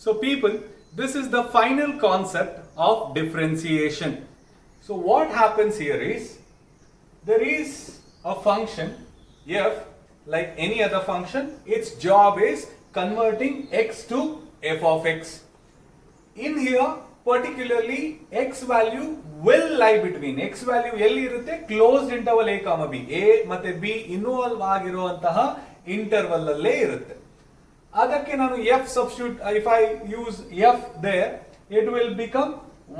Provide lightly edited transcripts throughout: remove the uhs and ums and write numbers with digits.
So people, this is the final concept of differentiation. So what happens here is, there is a function f, like any other function. Its job is converting x to f of x. In here, particularly x value will lie between, x value ಎಲ್ಲಿ ಇರುತ್ತೆ, closed interval a comma b, a ಮತ್ತೆ b involve ಆಗಿರುವಂತಹ interval ಅಲ್ಲೇ ಇರುತ್ತೆ. ಅದಕ್ಕೆ ನಾನು f substitute, if I use f there, it will become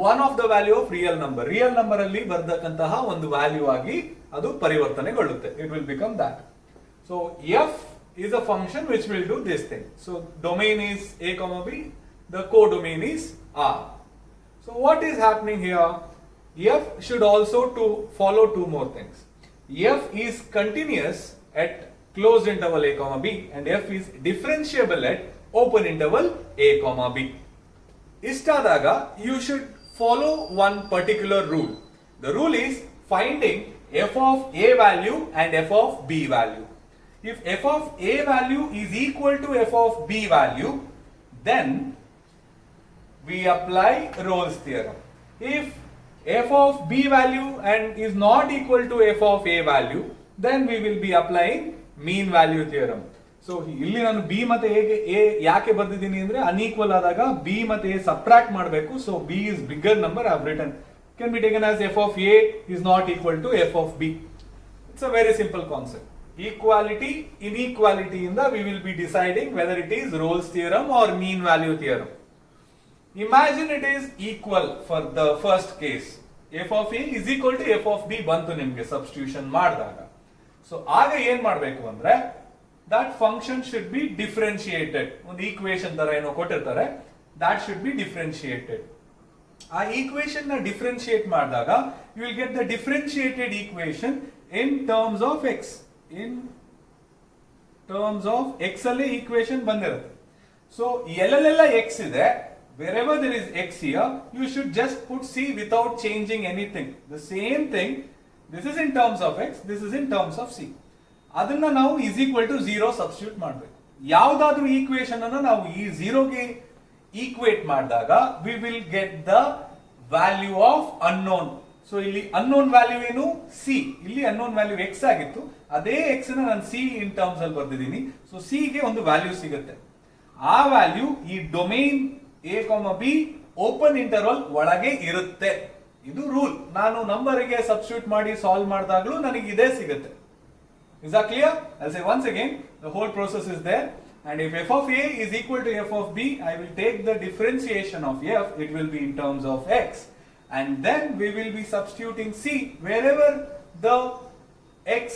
one of the value of real number. Real number ಅಲ್ಲಿ ಬರತಕ್ಕಂತಹ ಒಂದು ವ್ಯಾಲ್ಯೂ ಆಗಿ ಅದು ಪರಿವರ್ತನೆಗೊಳ್ಳುತ್ತೆ. It will become that. So f is a function which will do this thing. So domain is a comma b, the codomain is r. So what is happening here? F should also follow two more things. F is continuous at closed interval a comma b, and f is differentiable at open interval a comma b. Istadaga, you should follow one particular rule. The rule is finding f of a value and f of b value. If f of a value is equal to f of b value, then we apply Rolle's theorem. If f of b value and is not equal to f of a value, then we will be applying mean value theorem. So ಇಲ್ಲಿ ನಾನು b ಮತ್ತೆ a ಯಾಕೆ ಬರ್ದಿದ್ದೀನಿ ಅಂದ್ರೆ unequal ಆದಾಗ b ಮತ್ತೆ a subtract ಮಾಡಬೇಕು. So b is bigger number I have written, can be taken as f of a is not equal to f of b. It's a very simple concept. Equality, inequality ಇಂದ we will be deciding whether it is Rolle's theorem or mean value theorem. Imagine it is equal for the first case. f of a is equal to f of b ಬಂತು ನಿಮಗೆ substitution ಮಾಡಿದಾಗ. So ಆಗ ಏನ್ ಮಾಡಬೇಕು ಅಂದ್ರೆ, that function should be differentiated. ಒಂದು equation ತರ ಏನೋ ಕೊಟ್ಟಿರ್ತಾರೆ, that should be differentiated. ಆ ಈಕ್ವೇಶನ್ ನ ಡಿಫರೆನ್ಶಿಯೇಟ್ ಮಾಡಿದಾಗ you will get the differentiated equation in terms of x. In terms of x ಅಲ್ಲಿ ಈಕ್ವೇಶನ್ ಬಂದಿರುತ್ತೆ. ಸೊ ಎಲ್ಲೆಲ್ಲ x ಇದೆ, wherever there is x here, you should just put c without changing anything. The same thing, this is in terms of x, this is in terms of c. ಅದನ್ನ ನಾವು is equal to 0 substitute ಮಾಡಬೇಕು. ಯಾವುದಾದ್ರೂ equation ಅನ್ನು ನಾವು ಈ 0 ಗೆ equate ಮಾಡಿದಾಗ we will get the value of unknown. So ಇಲ್ಲಿ unknown value ಏನು, c. ಇಲ್ಲಿ unknown value x ಆಗಿತ್ತು, ಅದೇ x ನ ನಾನು c in terms ಅಲ್ಲಿ ಬರ್ದಿದ್ದೀನಿ. ಸೊ c ಗೆ ಒಂದು ವ್ಯಾಲ್ಯೂ ಸಿಗುತ್ತೆ. ಆ ವ್ಯಾಲ್ಯೂ ಈ domain a, b open interval ಒಳಗೆ ಇರುತ್ತೆ. ಇದು ರೂಲ್. ನಾನು ನಂಬರ್ ಗೆ ಸಬ್ಸ್ಟಿಟ್ಯೂಟ್ ಮಾಡಿ ಸಾಲ್ವ್ ಮಾಡಿದಾಗಲೂ ನನಗೆ ಇದೇ ಸಿಗುತ್ತೆ. Is that clear? I'll say once again, the whole process is there, and if f of a is equal to f of b, I will take the differentiation of f, it will be in terms of x, and then we will be substituting c wherever the x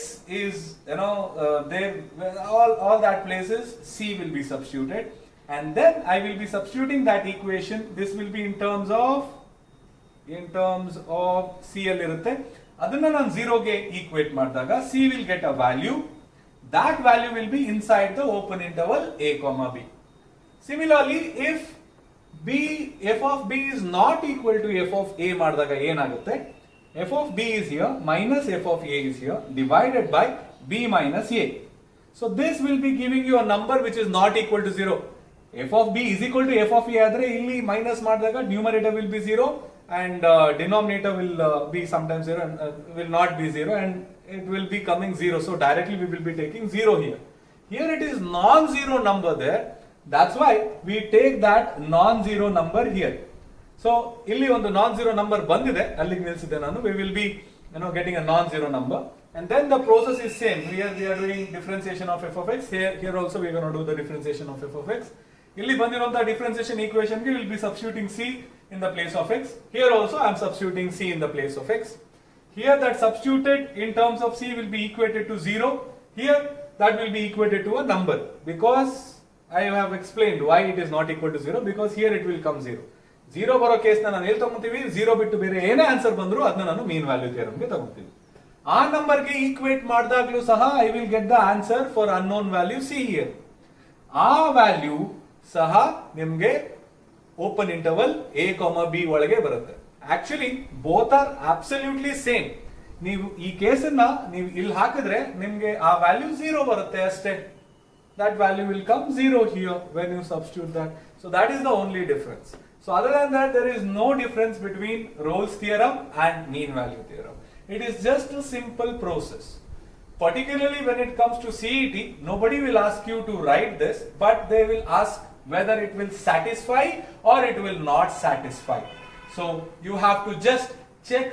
is, there, all that places c will be substituted. And then I will be substituting that equation. This will be in terms of c ಅಲ್ಲಿ ಇರುತ್ತೆ. ಅದನ್ನ ನಾನು 0 ಗೆ equate ಮಾಡಿದಾಗ c will get a value. That value will be inside the open interval a comma b. Similarly, if f of b is not equal to f of a ಮಾಡಿದಾಗ ಏನಾಗುತ್ತೆ, f of b is here minus f of a is here divided by b minus a. So this will be giving you a number which is not equal to 0. f of b is equal to f of a ಆದರೆ ಇಲ್ಲಿ minus ಮಾಡಿದಾಗ numerator will be 0 and denominator will be sometimes 0 and will not be 0, and it will be coming 0. So directly we will be taking 0 here. Here it is non-zero number there. That's why we take that non-zero number here. So ಇಲ್ಲಿ ಒಂದು non-zero number ಬಂದಿದೆ, ಅಲ್ಲಿಗೆ ನಿಲ್ಲಿಸಿದೆ ನಾನು. We will be getting a non-zero number, and then the process is same. Here we are doing differentiation of f of x. Here also we are going to do the differentiation of f of x. ಇಲ್ಲಿ ಬಂದಿರುವಂತಹ differentiation equation ಗೆ will be substituting c in the place of x. Here also I am substituting c in the place of x. Here that substituted in terms of c will be equated to 0. Here that will be equated to a number, because I have explained why it is not equal to 0, because here it will come 0. 0 ಬರೋ case ನಾನು ಎಲ್ಲಿ ತಗೊಂತೀವಿ, 0 ಬಿಟ್ಟು ಬೇರೆ ಏನೇ answer ಬಂದ್ರು ಅದನ್ನ ನಾನು ಮೀನ್ value theorem ಗೆ ತಗೊಂತೀವಿ. ಆ ನಂಬರ್ ಗೆ ಈಕ್ವೇಟ್ ಮಾಡಿದಾಗಲೂ ಸಹ I will get the answer for unknown value c here. ಆ ವ್ಯಾಲ್ಯೂ ಸಹ ನಿಮಗೆ ಓಪನ್ ಇಂಟರ್ವಲ್ a, b ಒಳಗೆ ಬರುತ್ತೆ. Actually both are absolutely same. ನೀವು ಈ ಕೇಸನ್ನ ನೀವು ಇಲ್ಲಿ ಹಾಕಿದ್ರೆ ನಿಮ್ಗೆ ಆ ವ್ಯಾಲ್ಯೂ 0 ಬರುತ್ತೆ ಅಷ್ಟೇ. that value will come 0 here when you substitute that. So that is the only difference. So other than that, there is no difference between Rolle's theorem and mean value theorem. It is just a simple process. Particularly when it comes to CET, nobody will ask you to write this, but they will ask whether it will satisfy or it will not satisfy. So you have to just check